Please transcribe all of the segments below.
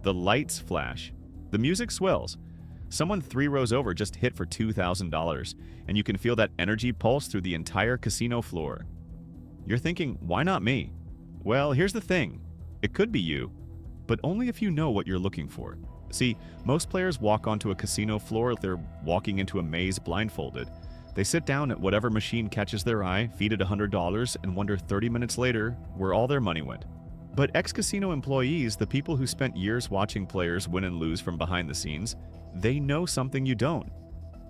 The lights flash. The music swells. Someone 3 rows over just hit for $2,000, and you can feel that energy pulse through the entire casino floor. You're thinking, why not me? Well, here's the thing. It could be you, but only if you know what you're looking for. See, most players walk onto a casino floor, they're walking into a maze blindfolded. They sit down at whatever machine catches their eye, feed it $100, and wonder 30 minutes later where all their money went. But ex-casino employees, the people who spent years watching players win and lose from behind the scenes, they know something you don't.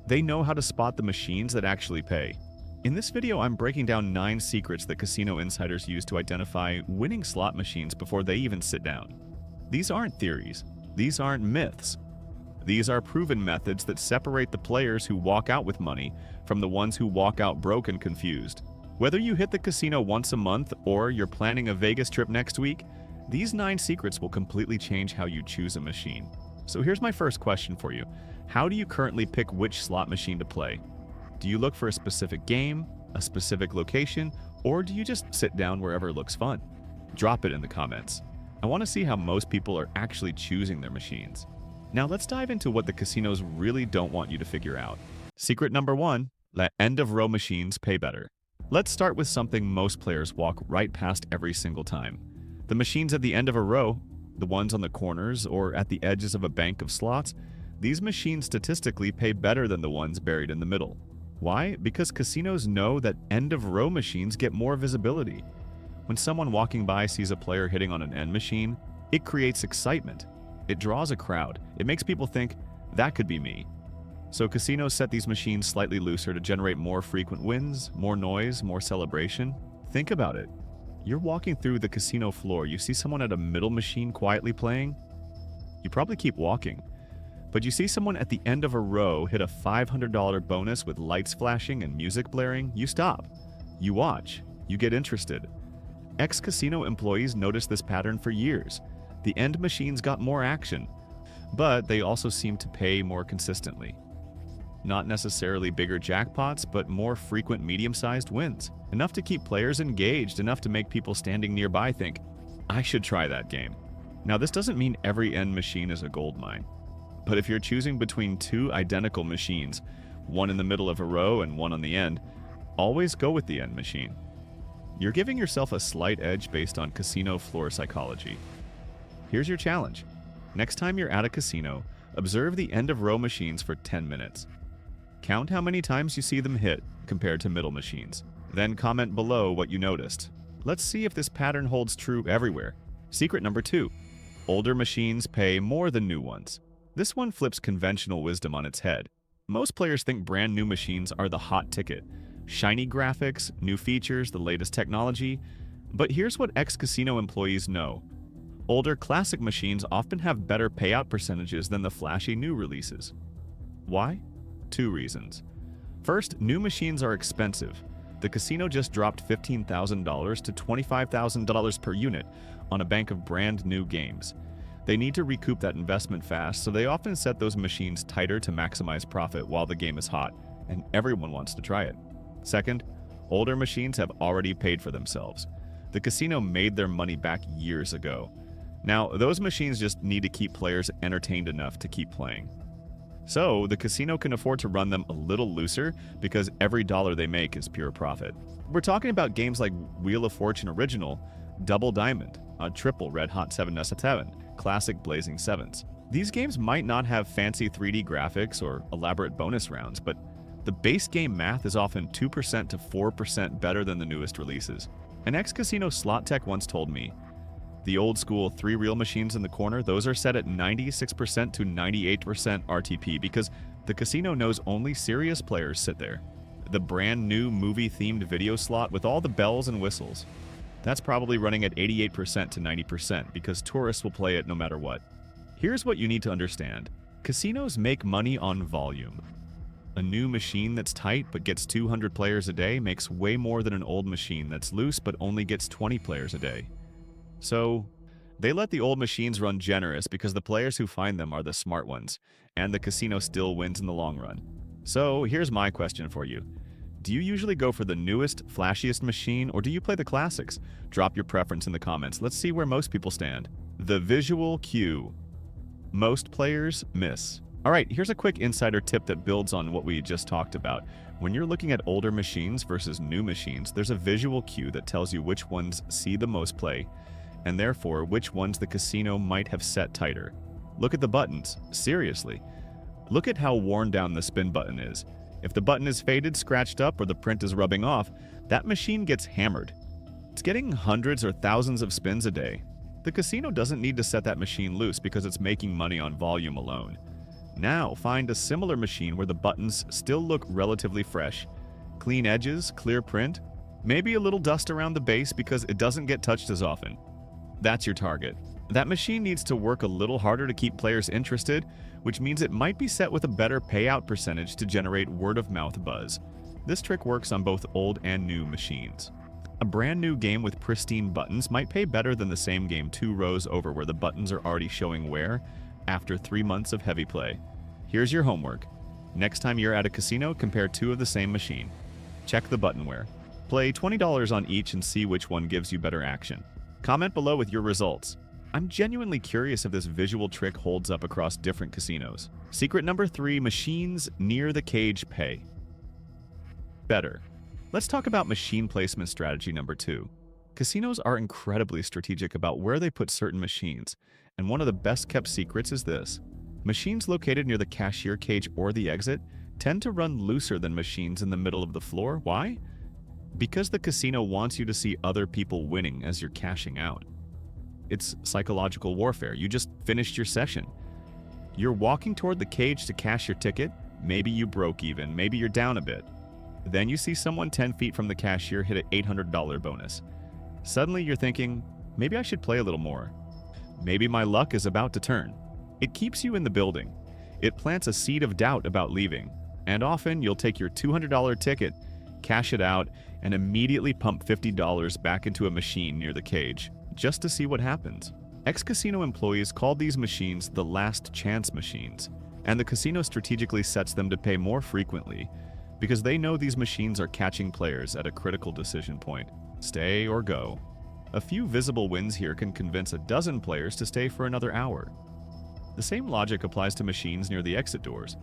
They know how to spot the machines that actually pay. In this video, I'm breaking down 9 secrets that casino insiders use to identify winning slot machines before they even sit down. These aren't theories. These aren't myths. These are proven methods that separate the players who walk out with money from the ones who walk out broke and confused. Whether you hit the casino once a month or you're planning a Vegas trip next week, these 9 secrets will completely change how you choose a machine. So here's my first question for you. How do you currently pick which slot machine to play? Do you look for a specific game, a specific location, or do you just sit down wherever looks fun? Drop it in the comments. I want to see how most people are actually choosing their machines. Now let's dive into what the casinos really don't want you to figure out. Secret number 1, let end-of-row machines pay better. Let's start with something most players walk right past every single time. The machines at the end of a row, the ones on the corners or at the edges of a bank of slots, these machines statistically pay better than the ones buried in the middle. Why? Because casinos know that end-of-row machines get more visibility. When someone walking by sees a player hitting on an end machine, it creates excitement. It draws a crowd. It makes people think, that could be me. So casinos set these machines slightly looser to generate more frequent wins, more noise, more celebration. Think about it. You're walking through the casino floor, you see someone at a middle machine quietly playing. You probably keep walking. But you see someone at the end of a row hit a $500 bonus with lights flashing and music blaring, you stop. You watch. You get interested. Ex-casino employees noticed this pattern for years. The end machines got more action, but they also seemed to pay more consistently. Not necessarily bigger jackpots, but more frequent medium-sized wins. Enough to keep players engaged, enough to make people standing nearby think, I should try that game. Now this doesn't mean every end machine is a gold mine. But if you're choosing between 2 identical machines, one in the middle of a row and one on the end, always go with the end machine. You're giving yourself a slight edge based on casino floor psychology. Here's your challenge. Next time you're at a casino, observe the end-of-row machines for 10 minutes. Count how many times you see them hit compared to middle machines. Then comment below what you noticed. Let's see if this pattern holds true everywhere. Secret number 2. Older machines pay more than new ones. This one flips conventional wisdom on its head. Most players think brand new machines are the hot ticket. Shiny graphics, new features, the latest technology. But here's what ex-casino employees know. Older classic machines often have better payout percentages than the flashy new releases. Why? 2 reasons. First, new machines are expensive. The casino just dropped $15,000 to $25,000 per unit on a bank of brand new games. They need to recoup that investment fast, so they often set those machines tighter to maximize profit while the game is hot, and everyone wants to try it. Second, older machines have already paid for themselves. The casino made their money back years ago. Now, those machines just need to keep players entertained enough to keep playing. So, the casino can afford to run them a little looser because every dollar they make is pure profit. We're talking about games like Wheel of Fortune Original, Double Diamond, Triple Red Hot 7s7, Classic Blazing 7s. These games might not have fancy 3D graphics or elaborate bonus rounds, but the base game math is often 2% to 4% better than the newest releases. An ex-casino slot tech once told me, the old school 3-reel machines in the corner, those are set at 96% to 98% RTP because the casino knows only serious players sit there. The brand new movie-themed video slot with all the bells and whistles, that's probably running at 88% to 90% because tourists will play it no matter what. Here's what you need to understand. Casinos make money on volume. A new machine that's tight but gets 200 players a day makes way more than an old machine that's loose but only gets 20 players a day. So, they let the old machines run generous because the players who find them are the smart ones, and the casino still wins in the long run. So, here's my question for you. Do you usually go for the newest, flashiest machine, or do you play the classics? Drop your preference in the comments. Let's see where most people stand. The visual cue. Most players miss. All right, here's a quick insider tip that builds on what we just talked about. When you're looking at older machines versus new machines, there's a visual cue that tells you which ones see the most play, and therefore which ones the casino might have set tighter. Look at the buttons. Seriously. Look at how worn down the spin button is. If the button is faded, scratched up, or the print is rubbing off, that machine gets hammered. It's getting hundreds or thousands of spins a day. The casino doesn't need to set that machine loose because it's making money on volume alone. Now, find a similar machine where the buttons still look relatively fresh. Clean edges, clear print, maybe a little dust around the base because it doesn't get touched as often. That's your target. That machine needs to work a little harder to keep players interested, which means it might be set with a better payout percentage to generate word-of-mouth buzz. This trick works on both old and new machines. A brand new game with pristine buttons might pay better than the same game 2 rows over where the buttons are already showing wear after 3 months of heavy play. Here's your homework. Next time you're at a casino, compare 2 of the same machine. Check the button wear. Play $20 on each and see which one gives you better action. Comment below with your results. I'm genuinely curious if this visual trick holds up across different casinos. Secret number 3, machines near the cage pay better. Let's talk about machine placement strategy number 2. Casinos are incredibly strategic about where they put certain machines, and one of the best kept secrets is this. Machines located near the cashier cage or the exit tend to run looser than machines in the middle of the floor. Why? Because the casino wants you to see other people winning as you're cashing out. It's psychological warfare. You just finished your session. You're walking toward the cage to cash your ticket. Maybe you broke even, maybe you're down a bit. Then you see someone 10 feet from the cashier hit an $800 bonus. Suddenly you're thinking, maybe I should play a little more. Maybe my luck is about to turn. It keeps you in the building. It plants a seed of doubt about leaving. And often you'll take your $200 ticket, cash it out, and immediately pump $50 back into a machine near the cage, just to see what happens. Ex-casino employees call these machines the last chance machines, and the casino strategically sets them to pay more frequently because they know these machines are catching players at a critical decision point. Stay or go. A few visible wins here can convince a dozen players to stay for another hour. The same logic applies to machines near the exit doors.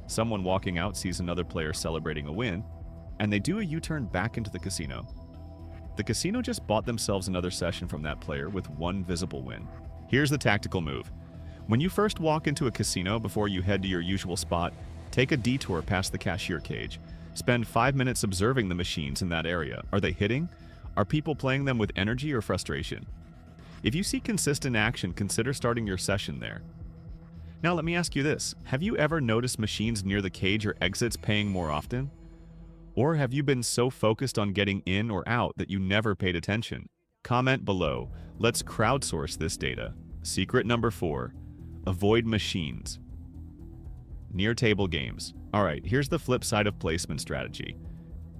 Someone walking out sees another player celebrating a win, and they do a U-turn back into the casino. The casino just bought themselves another session from that player with one visible win. Here's the tactical move. When you first walk into a casino before you head to your usual spot, take a detour past the cashier cage. Spend 5 minutes observing the machines in that area. Are they hitting? Are people playing them with energy or frustration? If you see consistent action, consider starting your session there. Now let me ask you this. Have you ever noticed machines near the cage or exits paying more often? Or have you been so focused on getting in or out that you never paid attention? Comment below. Let's crowdsource this data. Secret number 4. Avoid machines near table games. Alright, here's the flip side of placement strategy.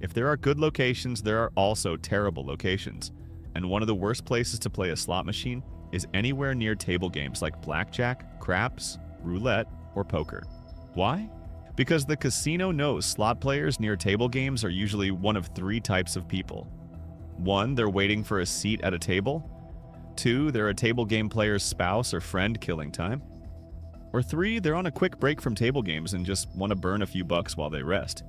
If there are good locations, there are also terrible locations. And one of the worst places to play a slot machine is anywhere near table games like blackjack, craps, roulette, or poker. Why? Because the casino knows slot players near table games are usually one of 3 types of people. 1, they're waiting for a seat at a table. 2, they're a table game player's spouse or friend killing time. Or 3, they're on a quick break from table games and just want to burn a few bucks while they rest.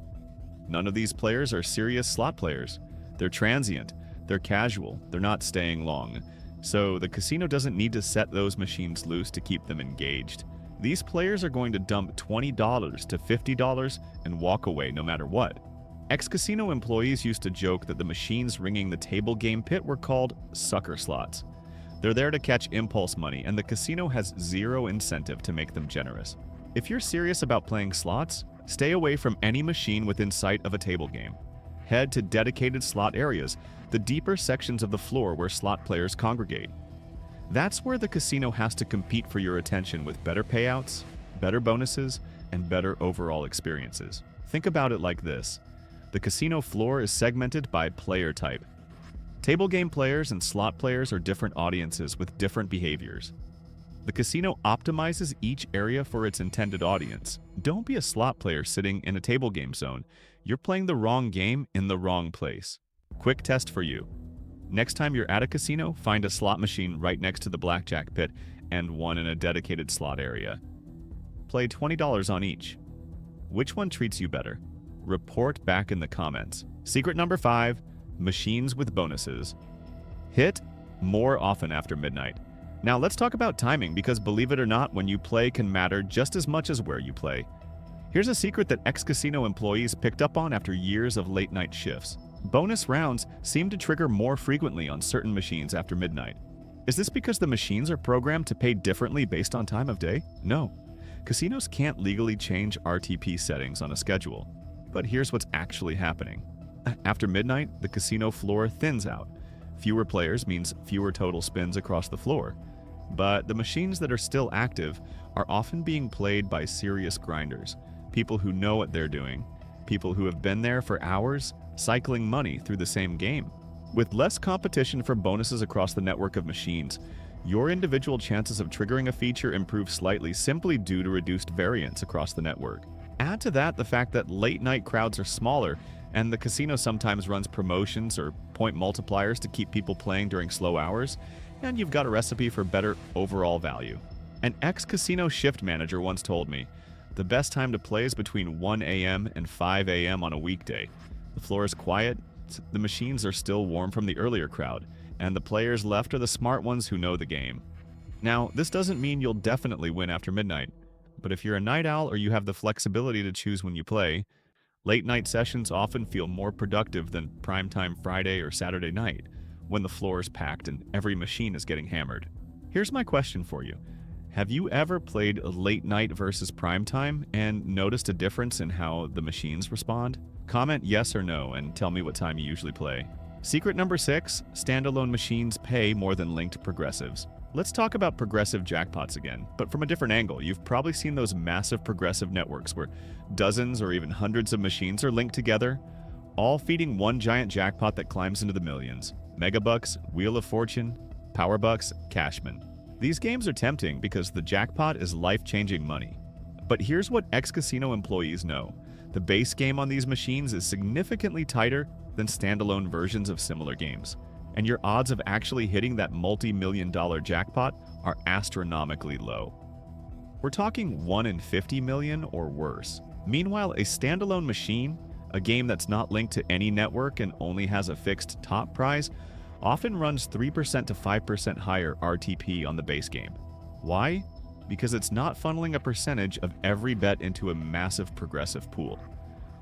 None of these players are serious slot players. They're transient, they're casual, they're not staying long. So the casino doesn't need to set those machines loose to keep them engaged. These players are going to dump $20 to $50 and walk away no matter what. Ex-casino employees used to joke that the machines ringing the table game pit were called sucker slots. They're there to catch impulse money, and the casino has zero incentive to make them generous. If you're serious about playing slots, stay away from any machine within sight of a table game. Head to dedicated slot areas, the deeper sections of the floor where slot players congregate. That's where the casino has to compete for your attention with better payouts, better bonuses, and better overall experiences. Think about it like this. The casino floor is segmented by player type. Table game players and slot players are different audiences with different behaviors. The casino optimizes each area for its intended audience. Don't be a slot player sitting in a table game zone. You're playing the wrong game in the wrong place. Quick test for you. Next time you're at a casino, find a slot machine right next to the blackjack pit and one in a dedicated slot area. Play $20 on each. Which one treats you better? Report back in the comments. Secret number 5, machines with bonuses. Hit more often after midnight. Now let's talk about timing, because believe it or not, when you play can matter just as much as where you play. Here's a secret that ex-casino employees picked up on after years of late-night shifts. Bonus rounds seem to trigger more frequently on certain machines after midnight. Is this because the machines are programmed to pay differently based on time of day? No. Casinos can't legally change RTP settings on a schedule. But here's what's actually happening. After midnight, the casino floor thins out. Fewer players means fewer total spins across the floor. But the machines that are still active are often being played by serious grinders, people who know what they're doing, people who have been there for hours, cycling money through the same game. With less competition for bonuses across the network of machines, your individual chances of triggering a feature improve slightly simply due to reduced variance across the network. Add to that the fact that late-night crowds are smaller, and the casino sometimes runs promotions or point multipliers to keep people playing during slow hours, and you've got a recipe for better overall value. An ex-casino shift manager once told me, "The best time to play is between 1 a.m. and 5 a.m. on a weekday. The floor is quiet, the machines are still warm from the earlier crowd, and the players left are the smart ones who know the game." Now, this doesn't mean you'll definitely win after midnight, but if you're a night owl or you have the flexibility to choose when you play, late-night sessions often feel more productive than primetime Friday or Saturday night, when the floor is packed and every machine is getting hammered. Here's my question for you. Have you ever played late night versus primetime and noticed a difference in how the machines respond? Comment yes or no and tell me what time you usually play. Secret number 6, standalone machines pay more than linked progressives. Let's talk about progressive jackpots again, but from a different angle. You've probably seen those massive progressive networks where dozens or even hundreds of machines are linked together, all feeding one giant jackpot that climbs into the millions. Megabucks, Wheel of Fortune, Powerbucks, Cashman. These games are tempting because the jackpot is life-changing money. But here's what ex-casino employees know. The base game on these machines is significantly tighter than standalone versions of similar games, and your odds of actually hitting that multi-million-dollar jackpot are astronomically low. We're talking 1 in 50 million or worse. Meanwhile, a standalone machine, a game that's not linked to any network and only has a fixed top prize, often runs 3% to 5% higher RTP on the base game. Why? Because it's not funneling a percentage of every bet into a massive progressive pool.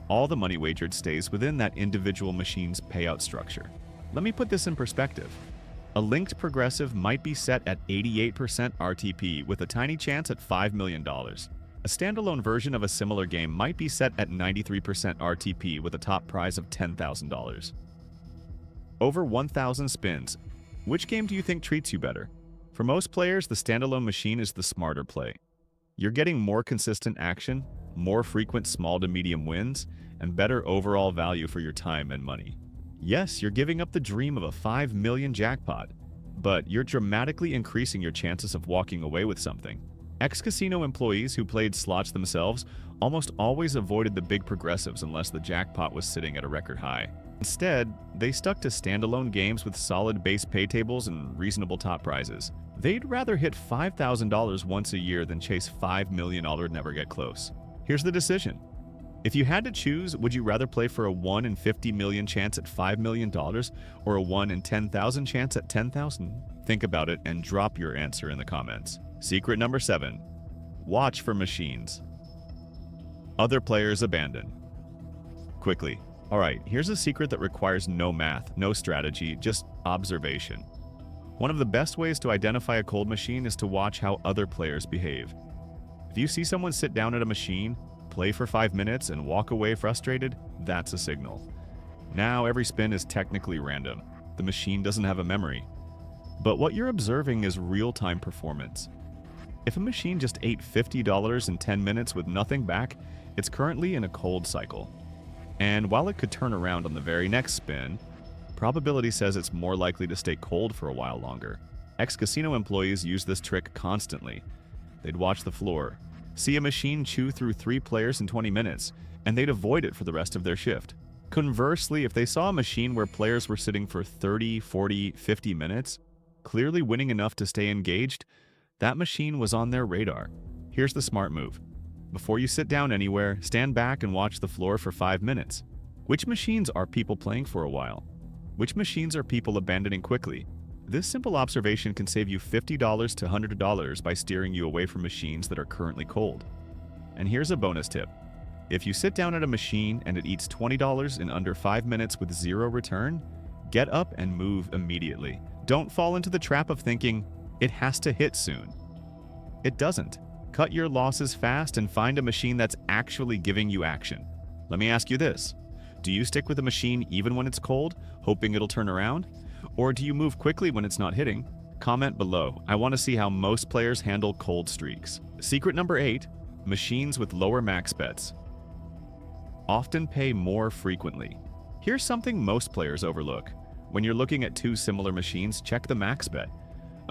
All the money wagered stays within that individual machine's payout structure. Let me put this in perspective. A linked progressive might be set at 88% RTP with a tiny chance at $5 million. A standalone version of a similar game might be set at 93% RTP with a top prize of $10,000. Over 1,000 spins. Which game do you think treats you better? For most players, the standalone machine is the smarter play. You're getting more consistent action, more frequent small to medium wins, and better overall value for your time and money. Yes, you're giving up the dream of a 5 million jackpot, but you're dramatically increasing your chances of walking away with something. Ex-casino employees who played slots themselves almost always avoided the big progressives unless the jackpot was sitting at a record high. Instead, they stuck to standalone games with solid base pay tables and reasonable top prizes. They'd rather hit $5,000 once a year than chase $5 million never get close. Here's the decision. If you had to choose, would you rather play for a 1 in 50 million chance at $5 million or a 1 in 10,000 chance at $10,000? Think about it and drop your answer in the comments. Secret number 7. Watch for machines. Other players abandon. Quickly. Alright, here's a secret that requires no math, no strategy, just observation. One of the best ways to identify a cold machine is to watch how other players behave. If you see someone sit down at a machine, play for 5 minutes, and walk away frustrated, that's a signal. Now every spin is technically random. The machine doesn't have a memory. But what you're observing is real-time performance. If a machine just ate $50 in 10 minutes with nothing back, it's currently in a cold cycle. And while it could turn around on the very next spin, probability says it's more likely to stay cold for a while longer. Ex-casino employees use this trick constantly. They'd watch the floor, see a machine chew through 3 players in 20 minutes, and they'd avoid it for the rest of their shift. Conversely, if they saw a machine where players were sitting for 30, 40, 50 minutes, clearly winning enough to stay engaged, That machine was on their radar. Here's the smart move. Before you sit down anywhere, stand back and watch the floor for 5 minutes. Which machines are people playing for a while? Which machines are people abandoning quickly? This simple observation can save you $50 to $100 by steering you away from machines that are currently cold. And here's a bonus tip. If you sit down at a machine and it eats $20 in under 5 minutes with zero return, get up and move immediately. Don't fall into the trap of thinking, it has to hit soon. It doesn't. Cut your losses fast and find a machine that's actually giving you action. Let me ask you this. Do you stick with a machine even when it's cold, hoping it'll turn around? Or do you move quickly when it's not hitting? Comment below. I want to see how most players handle cold streaks. Secret number 8, machines with lower max bets often pay more frequently. Here's something most players overlook. When you're looking at two similar machines, check the max bet.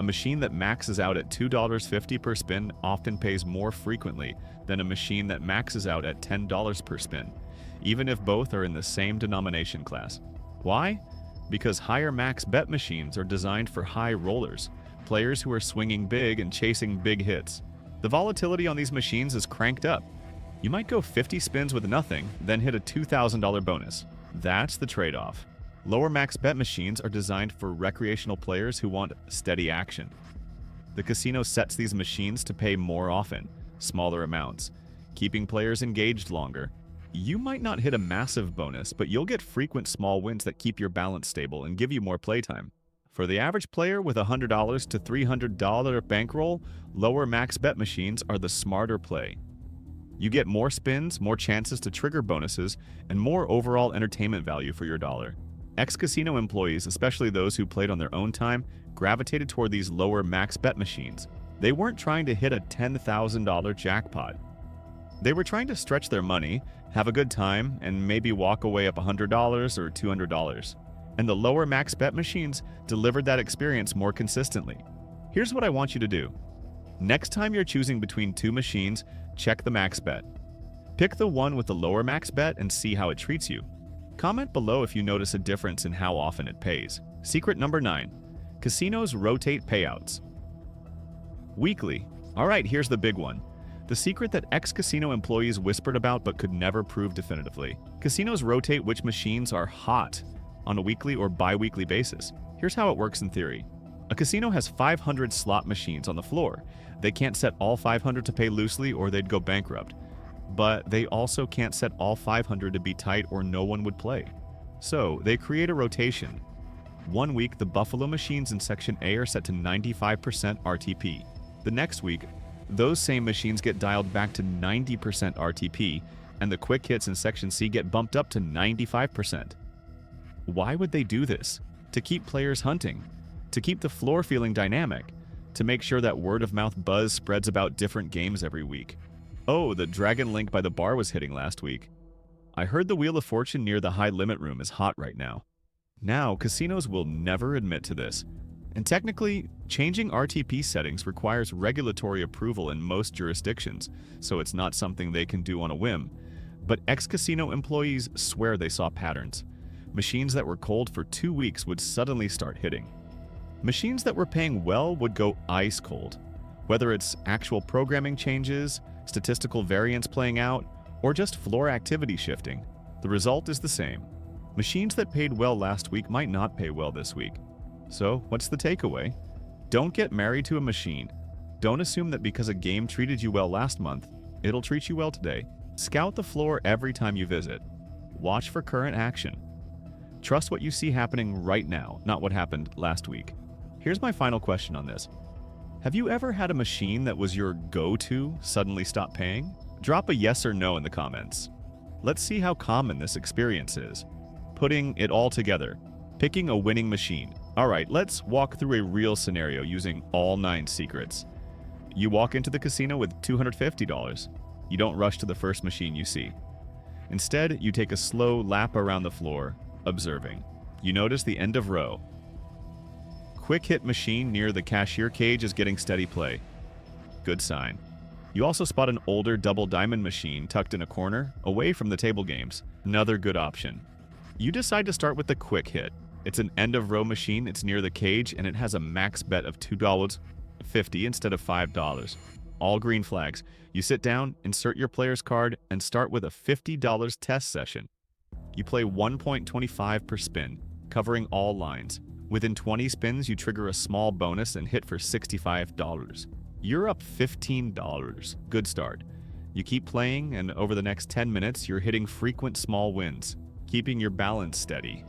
A machine that maxes out at $2.50 per spin often pays more frequently than a machine that maxes out at $10 per spin, even if both are in the same denomination class. Why? Because higher max bet machines are designed for high rollers, players who are swinging big and chasing big hits. The volatility on these machines is cranked up. You might go 50 spins with nothing, then hit a $2,000 bonus. That's the trade-off. Lower max bet machines are designed for recreational players who want steady action. The casino sets these machines to pay more often, smaller amounts, keeping players engaged longer. You might not hit a massive bonus, but you'll get frequent small wins that keep your balance stable and give you more playtime. For the average player with a $100 to $300 bankroll, lower max bet machines are the smarter play. You get more spins, more chances to trigger bonuses, and more overall entertainment value for your dollar. Ex-casino employees, especially those who played on their own time, gravitated toward these lower max bet machines. They weren't trying to hit a $10,000 jackpot. They were trying to stretch their money, have a good time, and maybe walk away up $100 or $200. And the lower max bet machines delivered that experience more consistently. Here's what I want you to do. Next time you're choosing between two machines, check the max bet. Pick the one with the lower max bet and see how it treats you. Comment below if you notice a difference in how often it pays. Secret number 9. Casinos rotate payouts. Weekly. Alright, here's the big one. The secret that ex-casino employees whispered about but could never prove definitively. Casinos rotate which machines are hot on a weekly or bi-weekly basis. Here's how it works in theory. A casino has 500 slot machines on the floor. They can't set all 500 to pay loosely or they'd go bankrupt. But they also can't set all 500 to be tight or no one would play. So they create a rotation. One week, the Buffalo machines in Section A are set to 95% RTP. The next week, those same machines get dialed back to 90% RTP, and the quick hits in Section C get bumped up to 95%. Why would they do this? To keep players hunting, to keep the floor feeling dynamic, to make sure that word-of-mouth buzz spreads about different games every week. Oh, the Dragon Link by the bar was hitting last week. I heard the Wheel of Fortune near the high limit room is hot right now. Now, casinos will never admit to this. And technically, changing RTP settings requires regulatory approval in most jurisdictions, so it's not something they can do on a whim. But ex-casino employees swear they saw patterns. Machines that were cold for 2 weeks would suddenly start hitting. Machines that were paying well would go ice cold. Whether it's actual programming changes, statistical variance playing out, or just floor activity shifting, the result is the same. Machines that paid well last week might not pay well this week. So, what's the takeaway? Don't get married to a machine. Don't assume that because a game treated you well last month, it'll treat you well today. Scout the floor every time you visit. Watch for current action. Trust what you see happening right now, not what happened last week. Here's my final question on this. Have you ever had a machine that was your go-to suddenly stop paying? Drop a yes or no in the comments. Let's see how common this experience is. Putting it all together. Picking a winning machine. Alright, let's walk through a real scenario using all 9 secrets. You walk into the casino with $250. You don't rush to the first machine you see. Instead, you take a slow lap around the floor, observing. You notice the end of row. Quick hit machine near the cashier cage is getting steady play. Good sign. You also spot an older double diamond machine tucked in a corner, away from the table games. Another good option. You decide to start with the quick hit. It's an end of row machine, it's near the cage, and it has a max bet of $2. $50 instead of $5. All green flags. You sit down, insert your player's card, and start with a $50 test session. You play 1.25 per spin, covering all lines. Within 20 spins, you trigger a small bonus and hit for $65. You're up $15. Good start. You keep playing, and over the next 10 minutes, you're hitting frequent small wins, keeping your balance steady.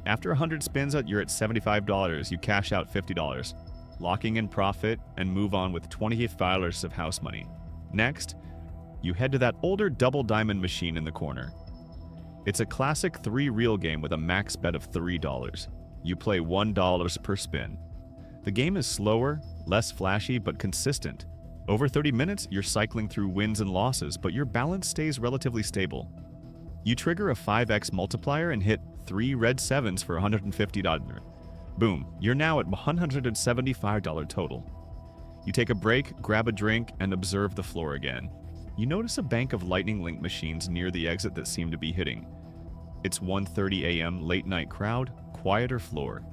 After 100 spins, you're at $75. You cash out $50, locking in profit, and move on with $20 of house money. Next, you head to that older double diamond machine in the corner. It's a classic 3-reel game with a max bet of $3. You play $1 per spin. The game is slower, less flashy, but consistent. Over 30 minutes, you're cycling through wins and losses, but your balance stays relatively stable. You trigger a 5x multiplier and hit 3 red 7s for $150. Boom, you're now at $175 total. You take a break, grab a drink, and observe the floor again. You notice a bank of Lightning Link machines near the exit that seem to be hitting. It's 1:30 a.m., late night crowd, quieter floor.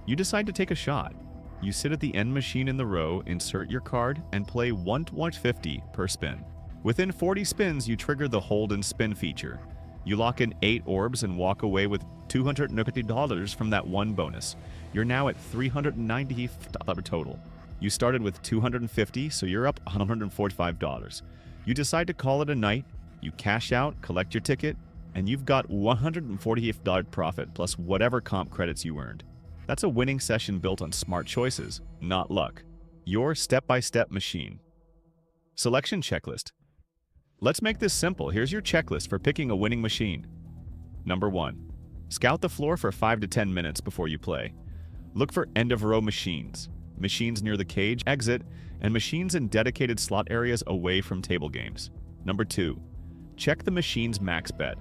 You decide to take a shot. You sit at the end machine in the row, insert your card, and play $150 per spin. Within 40 spins, you trigger the hold and spin feature. You lock in 8 orbs and walk away with $250 from that one bonus. You're now at $390 total. You started with $250, so you're up $145. You decide to call it a night, you cash out, collect your ticket, and you've got $148 profit plus whatever comp credits you earned. That's a winning session built on smart choices, not luck. Your step-by-step machine. Selection checklist. Let's make this simple. Here's your checklist for picking a winning machine. Number 1. Scout the floor for 5 to 10 minutes before you play. Look for end-of-row machines, machines near the cage, exit, and machines in dedicated slot areas away from table games. Number 2. Check the machine's max bet.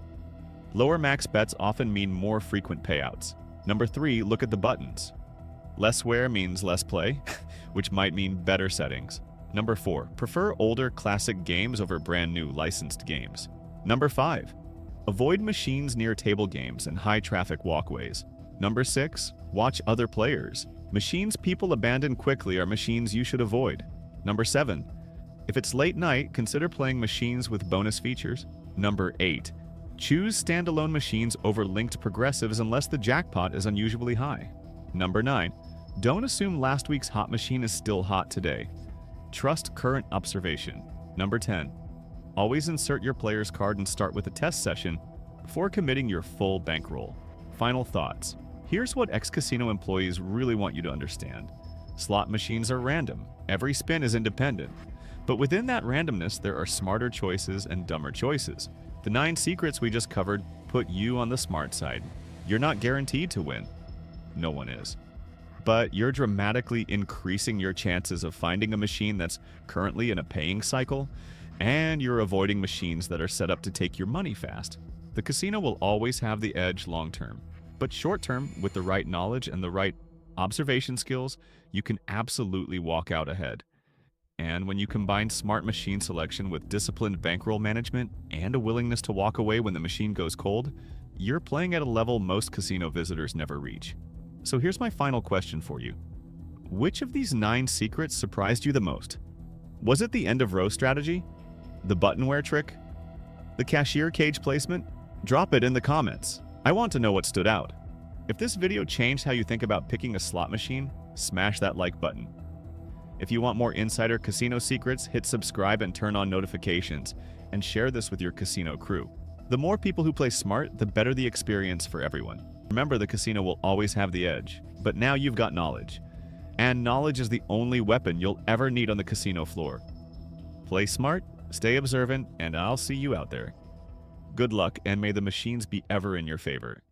Lower max bets often mean more frequent payouts. Number 3. Look at the buttons. Less wear means less play, which might mean better settings. Number 4. Prefer older classic games over brand new licensed games. Number 5. Avoid machines near table games and high-traffic walkways. Number 6. Watch other players. Machines people abandon quickly are machines you should avoid. Number 7. If it's late night, consider playing machines with bonus features. Number 8. Choose standalone machines over linked progressives unless the jackpot is unusually high. Number 9. Don't assume last week's hot machine is still hot today. Trust current observation. Number 10. Always insert your player's card and start with a test session before committing your full bankroll. Final thoughts. Here's what ex-casino employees really want you to understand. Slot machines are random. Every spin is independent. But within that randomness, there are smarter choices and dumber choices. The 9 secrets we just covered put you on the smart side. You're not guaranteed to win. No one is. But you're dramatically increasing your chances of finding a machine that's currently in a paying cycle, and you're avoiding machines that are set up to take your money fast. The casino will always have the edge long-term. But short-term, with the right knowledge and the right observation skills, you can absolutely walk out ahead. And when you combine smart machine selection with disciplined bankroll management and a willingness to walk away when the machine goes cold, you're playing at a level most casino visitors never reach. So here's my final question for you. Which of these 9 secrets surprised you the most? Was it the end-of-row strategy? The button-wear trick? The cashier cage placement? Drop it in the comments. I want to know what stood out. If this video changed how you think about picking a slot machine, smash that like button. If you want more insider casino secrets, hit subscribe and turn on notifications, and share this with your casino crew. The more people who play smart, the better the experience for everyone. Remember, the casino will always have the edge, but now you've got knowledge. And knowledge is the only weapon you'll ever need on the casino floor. Play smart, stay observant, and I'll see you out there. Good luck, and may the machines be ever in your favor.